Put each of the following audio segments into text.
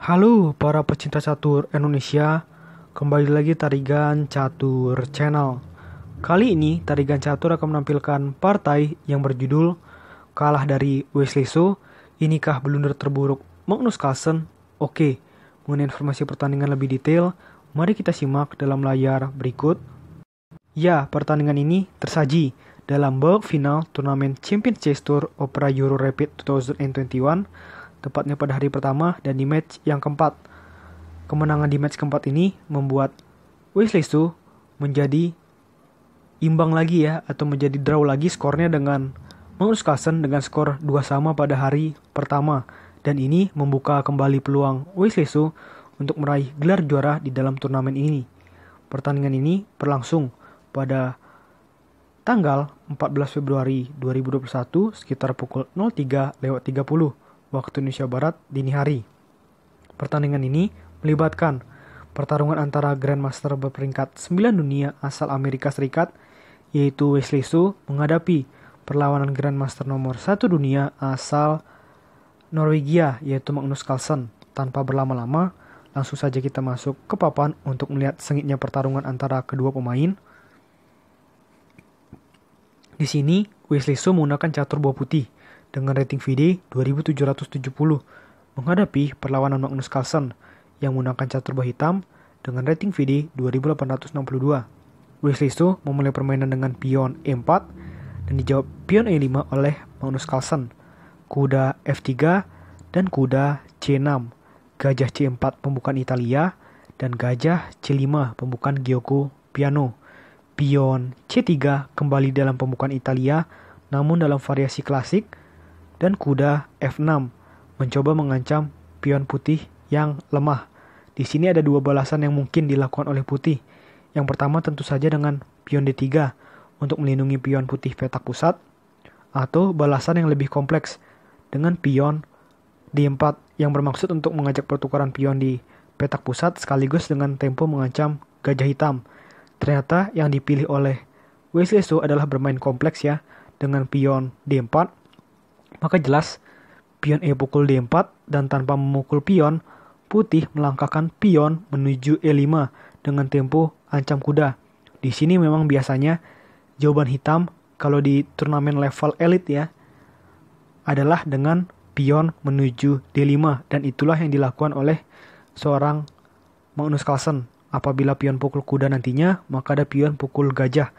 Halo para pecinta catur Indonesia, kembali lagi Tarigan Catur Channel. Kali ini Tarigan Catur akan menampilkan partai yang berjudul kalah dari Wesley So, inikah blunder terburuk Magnus Carlsen? Oke, mengenai informasi pertandingan lebih detail, mari kita simak dalam layar berikut. Ya, pertandingan ini tersaji dalam babak final turnamen Champions Chess Tour Opera Euro Rapid 2021, tepatnya pada hari pertama dan di match yang keempat. Kemenangan di match keempat ini membuat Wesley So menjadi imbang lagi ya, atau menjadi draw lagi skornya dengan Magnus Carlsen dengan skor 2-2 pada hari pertama. Dan ini membuka kembali peluang Wesley So untuk meraih gelar juara di dalam turnamen ini. Pertandingan ini berlangsung pada tanggal 14 Februari 2021 sekitar pukul 03.30 waktu Indonesia Barat dini hari. Pertandingan ini melibatkan pertarungan antara Grandmaster berperingkat 9 dunia asal Amerika Serikat, yaitu Wesley So menghadapi perlawanan Grandmaster nomor 1 dunia asal Norwegia, yaitu Magnus Carlsen. Tanpa berlama-lama, langsung saja kita masuk ke papan untuk melihat sengitnya pertarungan antara kedua pemain. Di sini, Wesley So menggunakan catur buah putih dengan rating VD 2770 menghadapi perlawanan Magnus Carlsen yang menggunakan catur buah hitam dengan rating VD 2862. Wesley So memulai permainan dengan pion E4 dan dijawab pion E5 oleh Magnus Carlsen, kuda F3 dan kuda C6, gajah C4 pembukaan Italia dan gajah C5 pembukaan Gioco Piano. Pion C3 kembali dalam pembukaan Italia namun dalam variasi klasik, dan kuda F6 mencoba mengancam pion putih yang lemah. Di sini ada dua balasan yang mungkin dilakukan oleh putih. Yang pertama tentu saja dengan pion D3 untuk melindungi pion putih petak pusat, atau balasan yang lebih kompleks dengan pion D4 yang bermaksud untuk mengajak pertukaran pion di petak pusat sekaligus dengan tempo mengancam gajah hitam. Ternyata yang dipilih oleh Wesley So adalah bermain kompleks ya, dengan pion D4. Maka jelas pion E pukul D4 dan tanpa memukul pion, putih melangkahkan pion menuju E5 dengan tempo ancam kuda. Di sini memang biasanya jawaban hitam kalau di turnamen level elit ya adalah dengan pion menuju D5, dan itulah yang dilakukan oleh seorang Magnus Carlsen. Apabila pion pukul kuda nantinya, maka ada pion pukul gajah.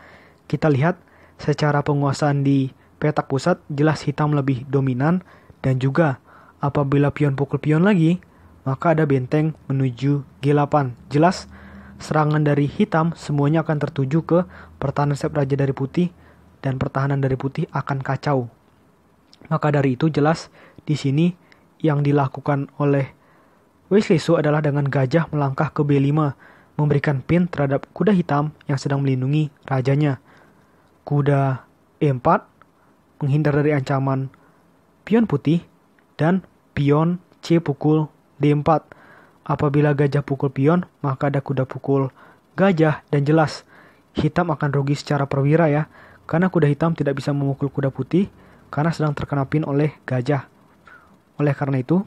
Kita lihat secara penguasaan di petak pusat jelas hitam lebih dominan, dan juga apabila pion pukul pion lagi, maka ada benteng menuju G8. Jelas serangan dari hitam semuanya akan tertuju ke pertahanan sep raja dari putih, dan pertahanan dari putih akan kacau. Maka dari itu jelas di sini yang dilakukan oleh Wesley So adalah dengan gajah melangkah ke B5, memberikan pin terhadap kuda hitam yang sedang melindungi rajanya. Kuda E4 menghindar dari ancaman pion putih, dan pion C pukul D4. Apabila gajah pukul pion, maka ada kuda pukul gajah, dan jelas hitam akan rugi secara perwira ya, karena kuda hitam tidak bisa memukul kuda putih karena sedang terkena pin oleh gajah. Oleh karena itu,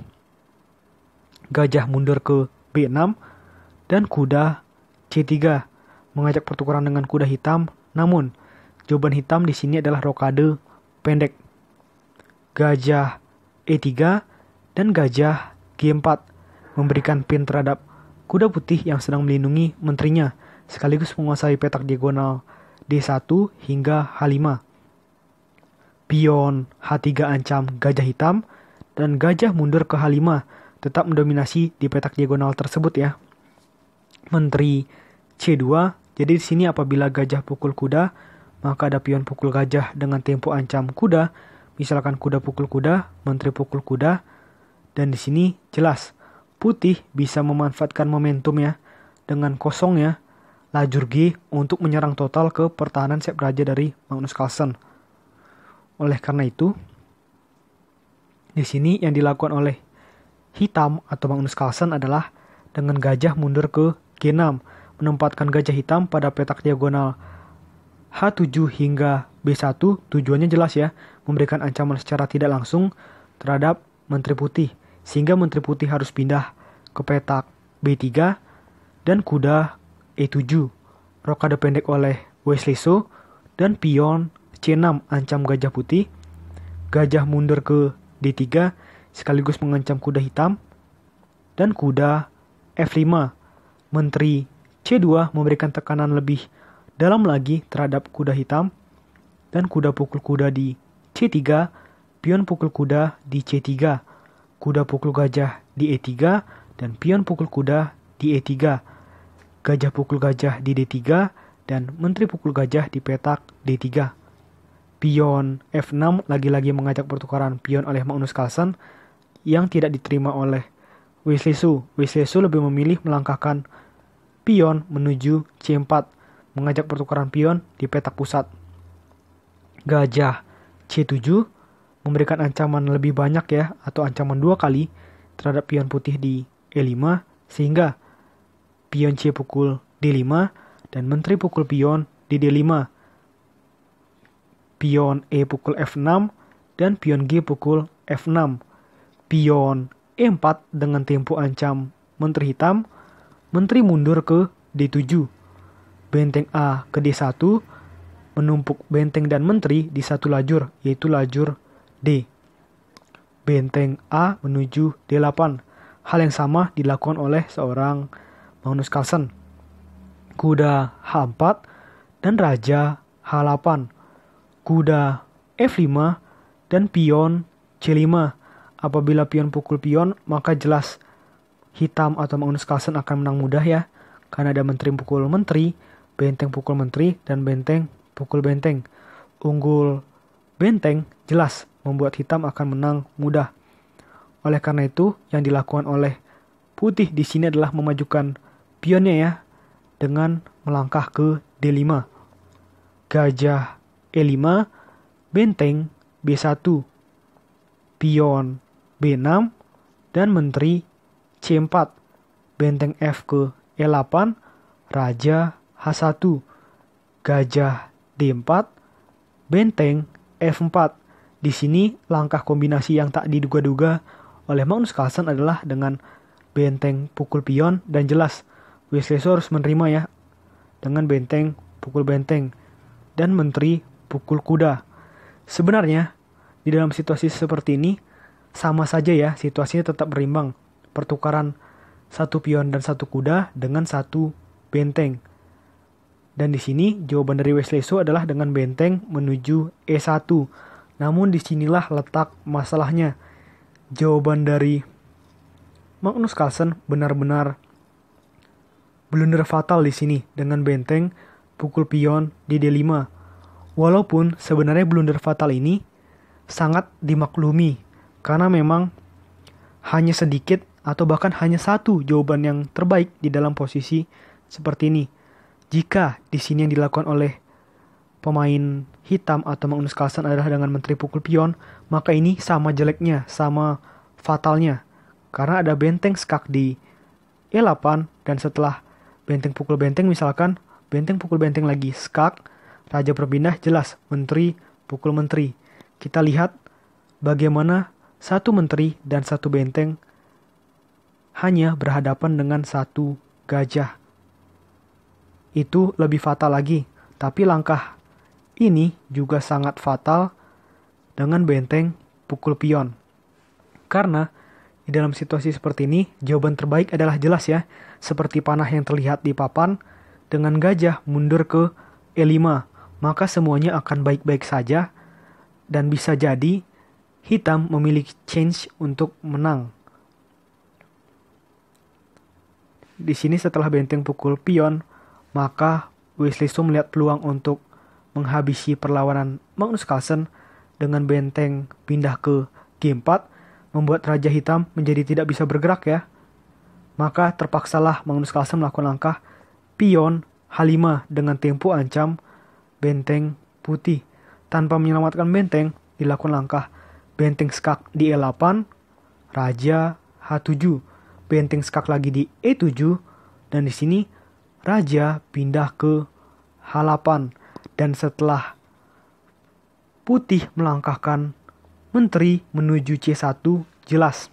gajah mundur ke B6 dan kuda C3 mengajak pertukaran dengan kuda hitam. Namun, jawaban hitam di sini adalah rokade pendek. Gajah E3 dan gajah G4 memberikan pin terhadap kuda putih yang sedang melindungi menterinya, sekaligus menguasai petak diagonal D1 hingga H5. Pion H3 ancam gajah hitam, dan gajah mundur ke H5 tetap mendominasi di petak diagonal tersebut ya. Menteri C2, jadi di sini apabila gajah pukul kuda, maka ada pion pukul gajah dengan tempo ancam kuda. Misalkan kuda pukul kuda, menteri pukul kuda, dan di sini jelas putih bisa memanfaatkan momentum ya dengan kosongnya lajur G untuk menyerang total ke pertahanan sep raja dari Magnus Carlsen. Oleh karena itu, di sini yang dilakukan oleh hitam atau Magnus Carlsen adalah dengan gajah mundur ke G6, menempatkan gajah hitam pada petak diagonal H7 hingga B1. Tujuannya jelas ya, memberikan ancaman secara tidak langsung terhadap menteri putih, sehingga menteri putih harus pindah ke petak B3 dan kuda E7. Rokade pendek oleh Wesley So dan pion C6 ancam gajah putih. Gajah mundur ke D3 sekaligus mengancam kuda hitam. Dan kuda F5. Menteri C2 memberikan tekanan lebih dalam lagi terhadap kuda hitam. Dan kuda pukul kuda di C3. Pion pukul kuda di C3. Kuda pukul gajah di E3. Dan pion pukul kuda di E3. Gajah pukul gajah di D3 dan menteri pukul gajah di petak D3. Pion F6 lagi-lagi mengajak pertukaran pion oleh Magnus Carlsen yang tidak diterima oleh Wesley So. Wesley So lebih memilih melangkahkan pion menuju C4, mengajak pertukaran pion di petak pusat. Gajah C7 memberikan ancaman lebih banyak ya, atau ancaman 2 kali terhadap pion putih di E5, sehingga pion C pukul D5 dan menteri pukul pion di D5. Pion E pukul F6 dan pion G pukul F6. Pion E4 dengan tempo ancam menteri hitam. Menteri mundur ke D7. Benteng A ke D1 menumpuk benteng dan menteri di satu lajur, yaitu lajur D. Benteng A menuju D8. Hal yang sama dilakukan oleh seorang Magnus Carlsen. Kuda H4 dan raja H8. Kuda F5 dan pion C5. Apabila pion pukul pion, maka jelas hitam atau Magnus Carlsen akan menang mudah ya. Karena ada menteri pukul menteri, benteng pukul menteri, dan benteng pukul benteng. Unggul benteng jelas membuat hitam akan menang mudah. Oleh karena itu, yang dilakukan oleh putih di sini adalah memajukan pionnya ya, dengan melangkah ke D5. Gajah E5, benteng B1, pion B6, dan menteri C4. Benteng F ke E8, raja H1, gajah D4, benteng F4. Di sini langkah kombinasi yang tak diduga-duga oleh Magnus Carlsen adalah dengan benteng pukul pion, dan jelas Wesley So harus menerima ya, dengan benteng pukul benteng dan menteri pukul kuda. Sebenarnya di dalam situasi seperti ini sama saja ya, situasinya tetap berimbang. Pertukaran satu pion dan satu kuda dengan satu benteng. Dan di sini jawaban dari Wesley So adalah dengan benteng menuju E1. Namun disinilah letak masalahnya. Jawaban dari Magnus Carlsen benar-benar blunder fatal di sini dengan benteng pukul pion di D5. Walaupun sebenarnya blunder fatal ini sangat dimaklumi karena memang hanya sedikit atau bahkan hanya satu jawaban yang terbaik di dalam posisi seperti ini. Jika di sini yang dilakukan oleh pemain hitam atau Magnus Carlsen adalah dengan menteri pukul pion, maka ini sama jeleknya, sama fatalnya. Karena ada benteng skak di E8 dan setelah benteng pukul benteng, misalkan benteng pukul benteng lagi skak, raja berpindah, jelas menteri pukul menteri. Kita lihat bagaimana satu menteri dan satu benteng hanya berhadapan dengan satu gajah. Itu lebih fatal lagi. Tapi langkah ini juga sangat fatal dengan benteng pukul pion. Karena di dalam situasi seperti ini, jawaban terbaik adalah jelas ya, seperti panah yang terlihat di papan, dengan gajah mundur ke E5, maka semuanya akan baik-baik saja, dan bisa jadi hitam memiliki chance untuk menang. Di sini setelah benteng pukul pion, maka Wesley So melihat peluang untuk menghabisi perlawanan Magnus Carlsen dengan benteng pindah ke G4, membuat raja hitam menjadi tidak bisa bergerak ya. Maka terpaksalah Magnus Carlsen melakukan langkah pion H5 dengan tempo ancam benteng putih. Tanpa menyelamatkan benteng, dilakukan langkah benteng skak di E8, raja H7, benteng skak lagi di E7, dan di sini raja pindah ke H8. Dan setelah putih melangkahkan menteri menuju C1, jelas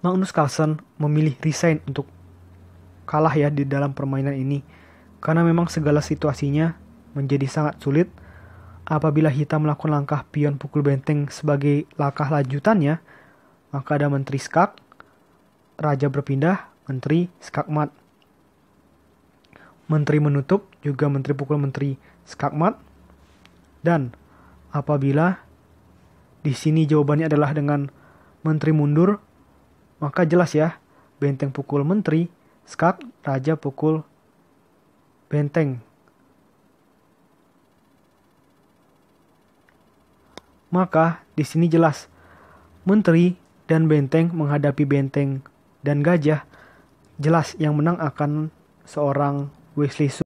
Magnus Carlsen memilih resign untuk kalah ya di dalam permainan ini. Karena memang segala situasinya menjadi sangat sulit. Apabila hitam melakukan langkah pion pukul benteng sebagai langkah lanjutannya, maka ada menteri skak, raja berpindah, menteri skakmat. Menteri menutup juga menteri pukul menteri skakmat. Dan apabila di sini jawabannya adalah dengan menteri mundur, maka jelas ya, benteng pukul menteri, skak, raja pukul benteng. Maka di sini jelas menteri dan benteng menghadapi benteng dan gajah. Jelas yang menang akan seorang Wesley Su.